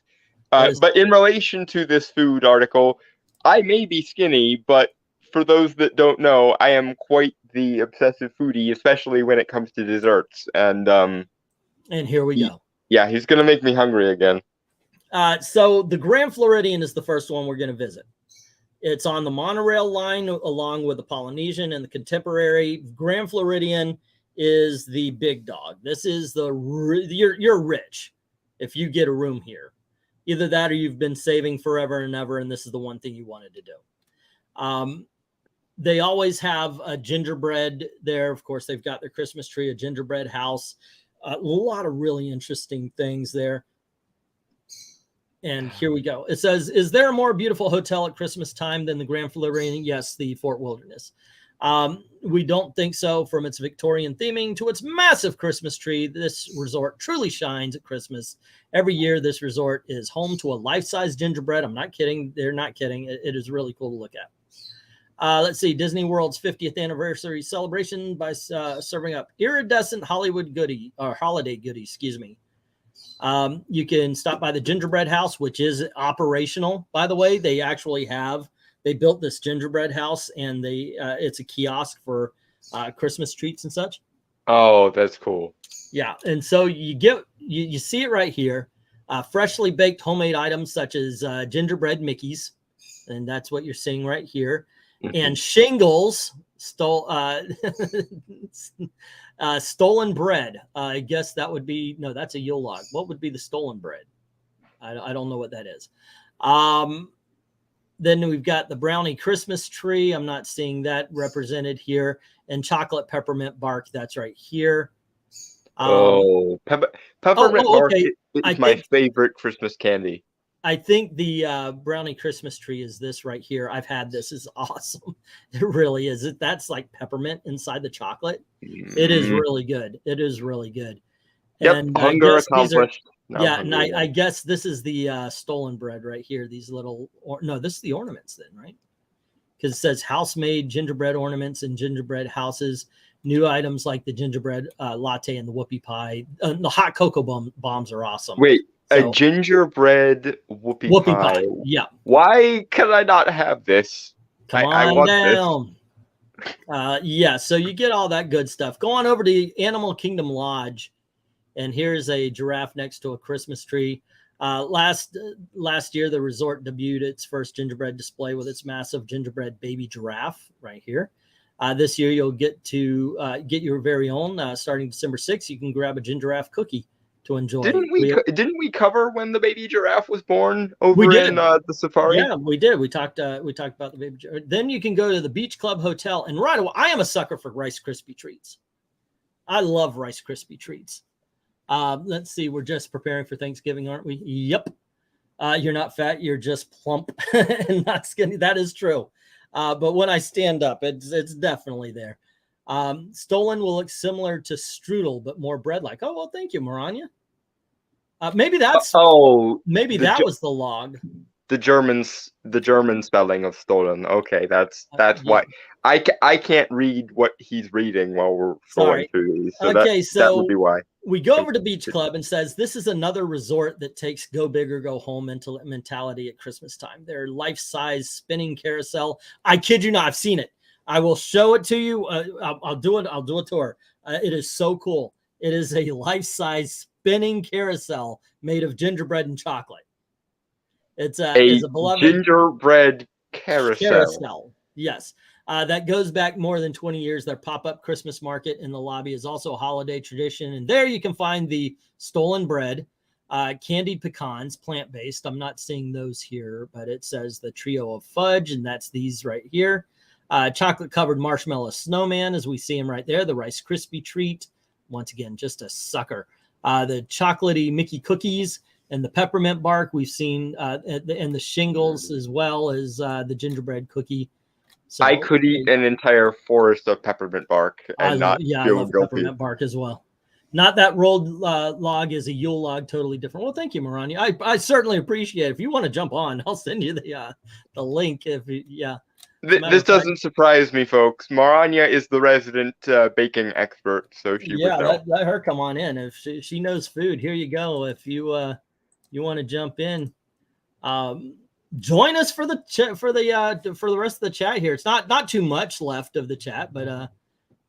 But in relation to this food article, I may be skinny, but for those that don't know, I am quite the obsessive foodie, especially when it comes to desserts. And
here we go.
Yeah, he's gonna make me hungry again.
So the Grand Floridian is the first one we're going to visit. It's on the monorail line along with the Polynesian and the Contemporary. Grand Floridian is the big dog. This is you're rich if you get a room here. Either that or you've been saving forever and ever, and this is the one thing you wanted to do. They always have a gingerbread there. Of course, they've got their Christmas tree, a gingerbread house, a lot of really interesting things there. And here we go. It says, is there a more beautiful hotel at Christmas time than the Grand Floridian? Yes, the Fort Wilderness. We don't think so. From its Victorian theming to its massive Christmas tree, this resort truly shines at Christmas. Every year, this resort is home to a life-size gingerbread. I'm not kidding. They're not kidding. It is really cool to look at. Let's see. Disney World's 50th anniversary celebration by serving up iridescent Hollywood holiday goodies, excuse me. You can stop by the gingerbread house, which is operational, by the way. They built this gingerbread house, and it's a kiosk for Christmas treats and such.
Oh, that's cool.
Yeah. And so you see it right here. Freshly baked homemade items such as gingerbread Mickeys. And that's what you're seeing right here. And shingles, stolen bread. I guess that would be, no, that's a Yule log. What would be the stolen bread? I don't know what that is. Then we've got the brownie Christmas tree. I'm not seeing that represented here. And chocolate peppermint bark. That's right here.
Peppermint bark is my favorite Christmas candy.
I think the brownie Christmas tree is this right here. I've had this. It's awesome. It really is. That's like peppermint inside the chocolate. It is really good. It is really good.
Yep,
and
hunger accomplished.
And I guess this is the stolen bread right here. These little, no, this is the ornaments then, right? Because it says house-made gingerbread ornaments and gingerbread houses. New items like the gingerbread latte and the whoopie pie. The hot cocoa bombs are awesome.
Wait. A gingerbread whoopie pie.
Yeah.
Why can I not have this?
Come on down. Yeah, so you get all that good stuff. Go on over to Animal Kingdom Lodge, and here's a giraffe next to a Christmas tree. Last year, the resort debuted its first gingerbread display with its massive gingerbread baby giraffe right here. This year, you'll get to get your very own. Starting December 6th, you can grab a gingeraffe cookie to enjoy.
Didn't we cover when the baby giraffe was born over in the safari?
Yeah, we did. We talked about the baby giraffe. Then you can go to the Beach Club Hotel, and right away, I am a sucker for Rice Krispie treats. I love Rice Krispie treats. Let's see. We're just preparing for Thanksgiving, aren't we? Yep. You're not fat. You're just plump and not skinny. That is true. But when I stand up, it's definitely there. Stolen will look similar to strudel, but more bread-like. Oh, well, thank you, Maranya. Maybe that's maybe that was the log.
The German spelling of stolen. Okay, that's why I can't read what he's reading while we're scrolling through these. So that would be why.
We go over to Beach Club and says this is another resort that takes go big or go home mentality at Christmas time. Their life-size spinning carousel. I kid you not, I've seen it. I will show it to you. I'll do it. I'll do a tour. It is so cool. It is a life-size spinning carousel made of gingerbread and chocolate. It's a beloved
gingerbread carousel.
Yes. That goes back more than 20 years. Their pop-up Christmas market in the lobby is also a holiday tradition. And there you can find the stolen bread, candied pecans, plant-based. I'm not seeing those here, but it says the trio of fudge, and that's these right here. Chocolate-covered marshmallow snowman, as we see him right there. The Rice Krispie treat. Once again, just a sucker. The chocolatey Mickey cookies and the peppermint bark. We've seen and the shingles as well as the gingerbread cookie. So,
I could eat an entire forest of peppermint bark and not feel
I love
guilty.
Peppermint bark as well. Not that rolled log is a Yule log, totally different. Well, thank you, Maranya. I certainly appreciate it. If you want to jump on, I'll send you the link.
This doesn't surprise me, folks. Maranya is the resident baking expert, so she would know.
Let her come on in. If she knows food, here you go. If you want to jump in. Join us for the rest of the chat here. It's not too much left of the chat, but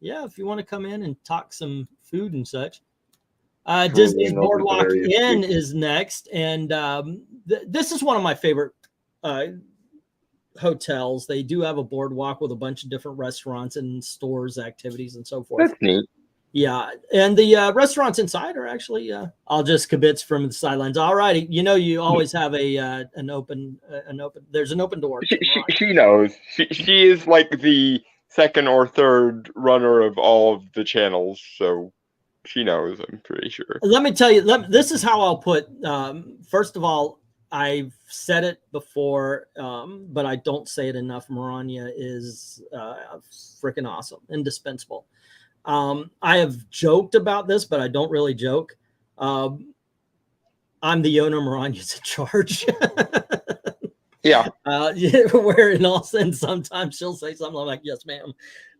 yeah, if you want to come in and talk some food and such. Disney's Boardwalk Inn is next, and this is one of my favorite hotels. They do have a boardwalk with a bunch of different restaurants and stores, activities, and so forth.
That's neat.
Yeah, and the restaurants inside are actually I'll just kibitz from the sidelines. All righty, you always have an open there's an open door.
She knows. She is like the second or third runner of all of the channels, so she knows, I'm pretty sure.
Let me tell you, this is how I'll put first of all, I've said it before, but I don't say it enough. Maranya is freaking awesome, indispensable. I have joked about this, but I don't really joke. I'm the owner. Maranya's in charge.
Yeah.
Where in all sense, sometimes she'll say something like, "Yes, ma'am."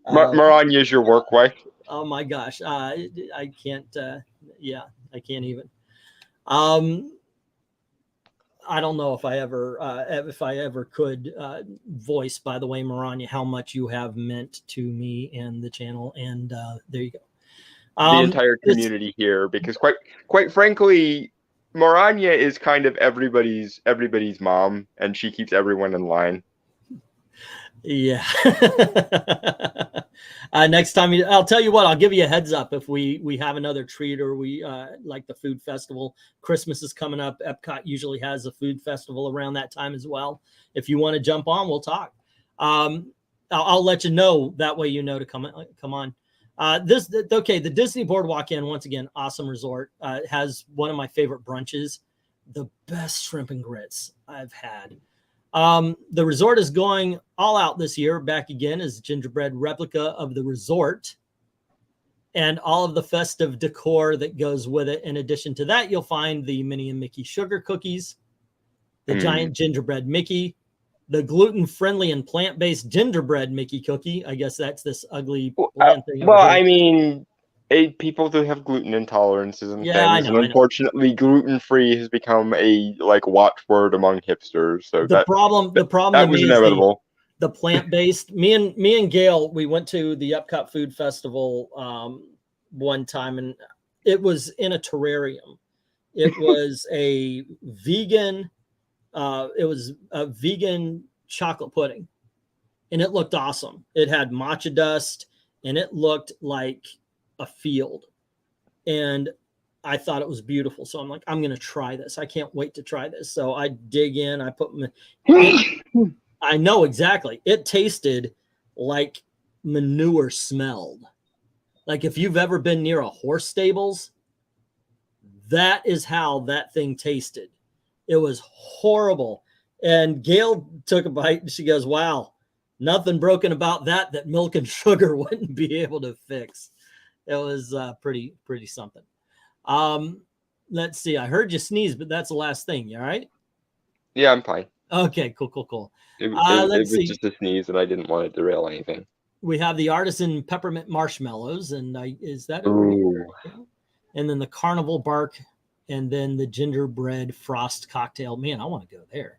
Maranya is your work wife.
Oh my gosh, I can't. I can't even. I don't know if I ever could voice, by the way, Maranya, how much you have meant to me and the channel. And there you go.
The entire community here, because quite frankly, Maranya is kind of everybody's mom, and she keeps everyone in line.
Yeah. Next time, I'll tell you what, I'll give you a heads up if we have another treat, or we like the food festival. Christmas is coming up. Epcot usually has a food festival around that time as well. If you want to jump on, we'll talk. I'll let you know, that way you know to come on. The Disney Boardwalk Inn, once again, awesome resort. Has one of my favorite brunches, the best shrimp and grits I've had. The resort is going all out this year. Back again as a gingerbread replica of the resort and all of the festive decor that goes with it. In addition to that, you'll find the Minnie and Mickey sugar cookies, the giant gingerbread Mickey, the gluten-friendly and plant-based gingerbread Mickey cookie. I guess that's this ugly plant thing.
Well, I mean, people do have gluten intolerances and things, and unfortunately, gluten-free has become a watchword among hipsters. So
the problem
that was inevitable.
The plant-based. Me and Gail, we went to the Epcot Food Festival one time, and it was in a terrarium. It was a vegan. It was a vegan chocolate pudding, and it looked awesome. It had matcha dust, and it looked like a field, and I thought it was beautiful. So I'm like, I'm gonna try this. I can't wait to try this. So I dig in. I put I know exactly. It tasted like manure smelled. Like if you've ever been near a horse stables, That is how that thing tasted. It was horrible. And Gail took a bite and she goes, wow, nothing broken about that milk and sugar wouldn't be able to fix. It was pretty something. Let's see. I heard you sneeze, but that's the last thing. You all right?
Yeah, I'm fine.
Okay, cool.
It
Let's
was
see.
just a sneeze, and I didn't want to derail anything.
We have the artisan peppermint marshmallows, and is that
Ooh.
And then the carnival bark, and then the gingerbread frost cocktail. Man, I want to go there.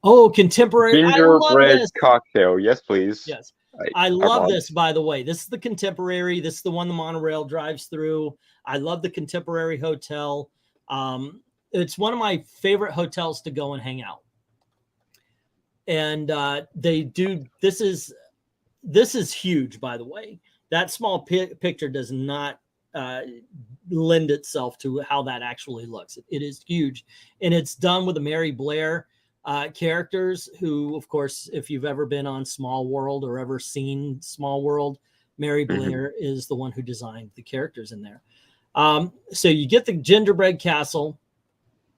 Oh, contemporary
Gingerbread cocktail. Yes, please.
Yes. I love this, by the way. This is the contemporary. This is the one the monorail drives through. I love the contemporary hotel. It's one of my favorite hotels to go and hang out. And they do, this is huge, by the way. That small picture does not lend itself to how that actually looks. It is huge. And it's done with the Mary Blair characters who, of course, if you've ever been on Small World or ever seen Small World, Mary Blair is the one who designed the characters in there. So you get the gingerbread castle,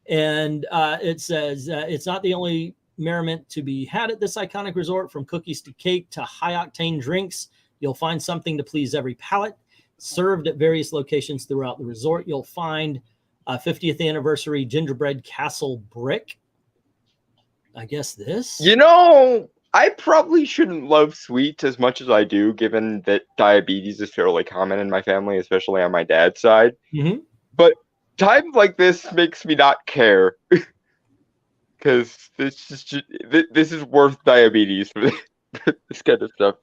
and it says it's not the only merriment to be had at this iconic resort. From cookies to cake to high-octane drinks, you'll find something to please every palate. Served at various locations throughout the resort, you'll find a 50th anniversary gingerbread castle brick. I guess this.
You know, I probably shouldn't love sweets as much as I do, given that diabetes is fairly common in my family, especially on my dad's side. But times like this makes me not care, because this is worth diabetes for this kind of stuff.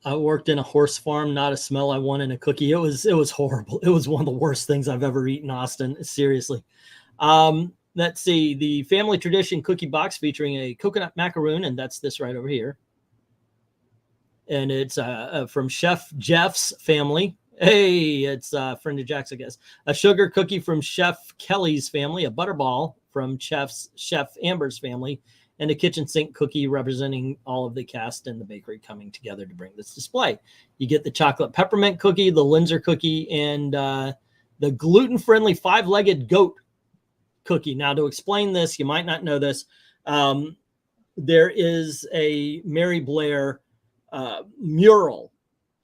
I worked in a horse farm, not a smell I want in a cookie. It was horrible. It was one of the worst things I've ever eaten, Austin. Seriously. Let's see, the family tradition cookie box featuring a coconut macaroon, and that's this right over here. And it's from Chef Jeff's family. Hey, it's a friend of Jack's, I guess. A sugar cookie from Chef Kelly's family, a butterball from Chef Amber's family, and a kitchen sink cookie representing all of the cast and the bakery coming together to bring this display. You get the chocolate peppermint cookie, the Linzer cookie, and the gluten-friendly 5-legged goat cookie. Now, to explain this, you might not know this. There is a Mary Blair mural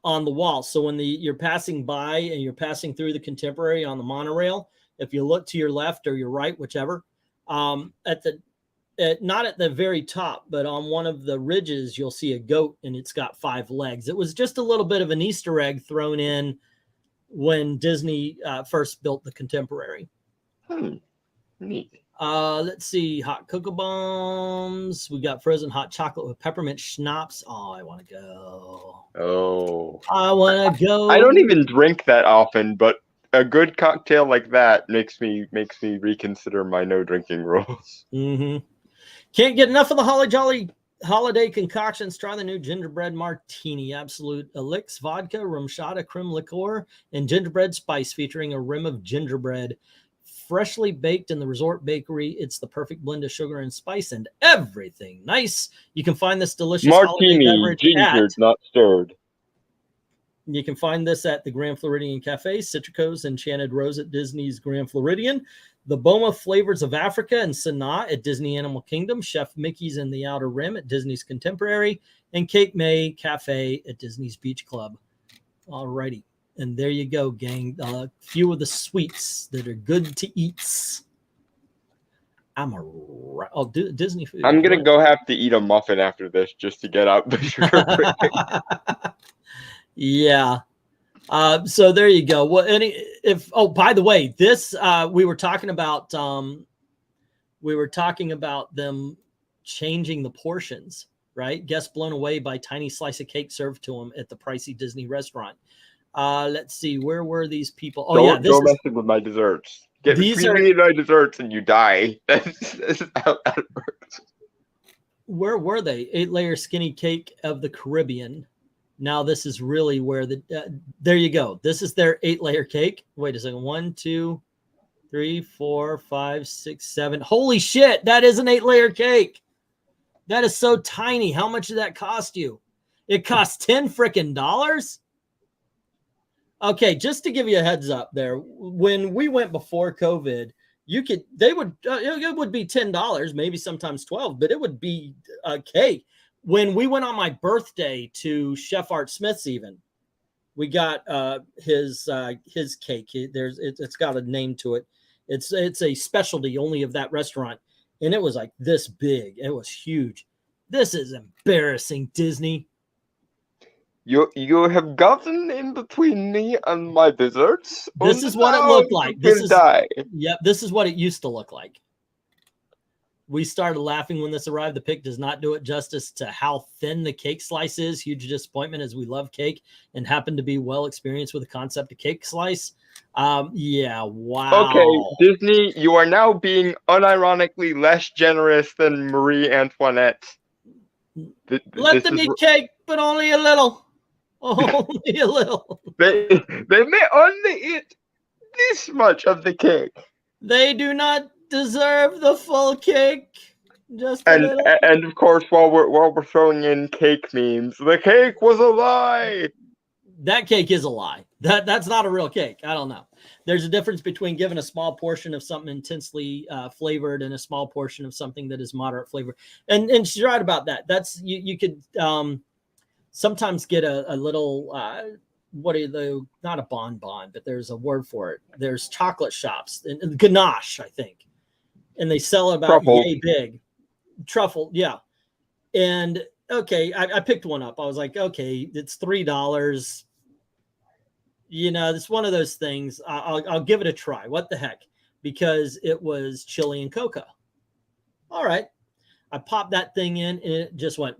on the wall. So when you're passing by and you're passing through the contemporary on the monorail, if you look to your left or your right, whichever, not at the very top, but on one of the ridges, you'll see a goat and it's got 5 legs. It was just a little bit of an Easter egg thrown in when Disney first built the contemporary.
Neat.
Let's see, hot cocoa bombs. We got frozen hot chocolate with peppermint schnapps. Oh, I want to go.
Oh,
I want to go.
I don't even drink that often, but a good cocktail like that makes me reconsider my no drinking rules.
Can't get enough of the Holly Jolly holiday concoctions. Try the new gingerbread martini. Absolute elix, vodka, rumchata, creme liqueur, and gingerbread spice featuring a rim of gingerbread. Freshly baked in the resort bakery. It's the perfect blend of sugar and spice and everything nice. You can find this delicious
martini,
beverage
gingered, not stirred.
You can find this at the Grand Floridian Cafe, Citrico's Enchanted Rose at Disney's Grand Floridian, the Boma Flavors of Africa and Sanaa at Disney Animal Kingdom, Chef Mickey's in the Outer Rim at Disney's Contemporary, and Cape May Cafe at Disney's Beach Club. Alrighty. And there you go, gang. A few of the sweets that are good to eat. Disney food.
I'm going to go have to eat a muffin after this just to get out the sugar.
Yeah. So there you go. Well, by the way, this, we were talking about them changing the portions, right? Guests blown away by tiny slice of cake served to them at the pricey Disney restaurant. Let's see, where were these people? Oh,
don't mess with my desserts. Get between me and my desserts and you die. This is how that works.
Where were they? 8-layer skinny cake of the Caribbean. Now this is really where there you go. This is their 8-layer cake. Wait a second. 1, 2, 3, 4, 5, 6, 7. Holy shit, that is an 8-layer cake. That is so tiny. How much did that cost you? It cost $10 frickin'. Okay, just to give you a heads up there, when we went before COVID, it would be $10, maybe sometimes 12, but it would be a cake. When we went on my birthday to Chef Art Smith's, even we got his cake. It's got a name to it. It's a specialty only of that restaurant, and it was like this big. It was huge. This is embarrassing, Disney.
You have gotten in between me and my desserts.
This is what it looked like. This is what it used to look like. We started laughing when this arrived. The pic does not do it justice to how thin the cake slice is. Huge disappointment, as we love cake and happen to be well experienced with the concept of cake slice. Yeah, wow.
Okay, Disney, you are now being unironically less generous than Marie Antoinette.
Let them eat cake, but only a little. Only a little.
They may only eat this much of the cake.
They do not deserve the full cake. Just a little.
And of course, while we're throwing in cake memes, the cake was a lie.
That cake is a lie. That's not a real cake. I don't know. There's a difference between giving a small portion of something intensely flavored and a small portion of something that is moderate flavor. And she's right about that. That's you could sometimes get a little not a bonbon, but there's a word for it. There's chocolate shops and ganache, I think, and they sell about yay big truffle. Yeah. And okay, I picked one up. I was like, okay, it's $3. You know, it's one of those things. I'll give it a try. What the heck? Because it was chili and cocoa. All right. I popped that thing in and it just went.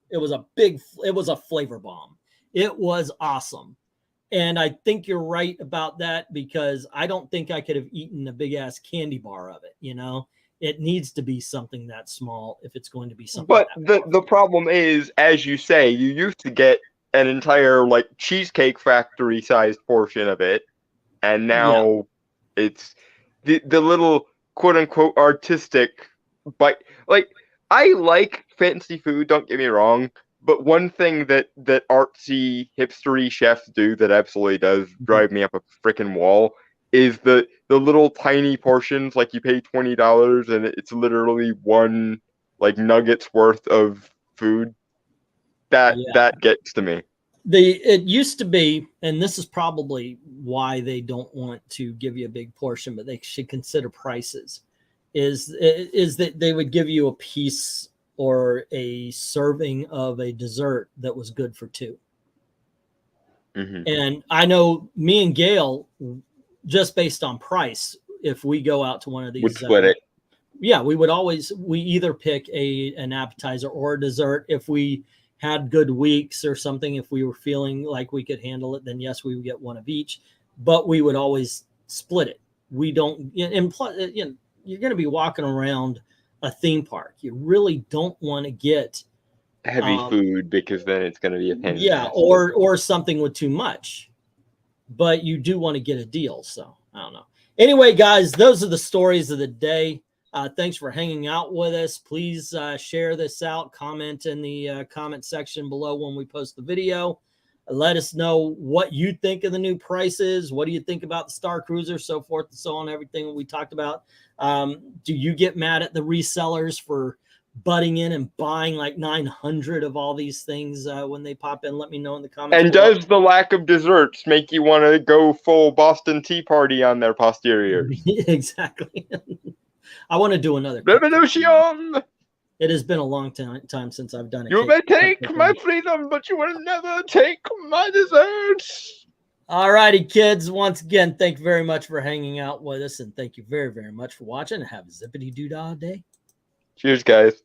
It was a flavor bomb. It was awesome. And I think you're right about that, because I don't think I could have eaten a big ass candy bar of it. You know, it needs to be something that small if it's going to be something.
But the problem is, as you say, you used to get an entire like Cheesecake Factory sized portion of it, and now it's the little quote unquote artistic bite. Like, I like fancy food, don't get me wrong, but one thing that artsy hipstery chefs do that absolutely does drive me up a freaking wall is the little tiny portions. Like, you pay $20 and it's literally one like nugget's worth of food. That gets to me.
It used to be, and this is probably why they don't want to give you a big portion, but they should consider prices, is that they would give you a piece or a serving of a dessert that was good for two.
Mm-hmm.
And I know me and Gail, just based on price, if we go out to one of these,
would split it.
Yeah, we either pick an appetizer or a dessert. If we had good weeks or something, if we were feeling like we could handle it, then yes, we would get one of each, but we would always split it. We don't, and plus, you know, you're going to be walking around a theme park. You really don't want to get
heavy food, because then it's going to be a pain.
Yeah, or something with too much. But you do want to get a deal, so I don't know. Anyway, guys, those are the stories of the day. Thanks for hanging out with us. Please share this out. Comment in the comment section below when we post the video. Let us know what you think of the new prices. What do you think about the Star Cruiser, so forth and so on, everything we talked about. Do you get mad at the resellers for butting in and buying like 900 of all these things when they pop in? Let me know in the comments.
And below. Does the lack of desserts make you want to go full Boston Tea Party on their posteriors?
Exactly. I want to do another
Revolution.
It has been a long time since I've done it.
You may take my freedom, but you will never take my desserts.
All righty, kids. Once again, thank you very much for hanging out with us, and thank you very, very much for watching. Have a zippity-doo-dah day.
Cheers, guys.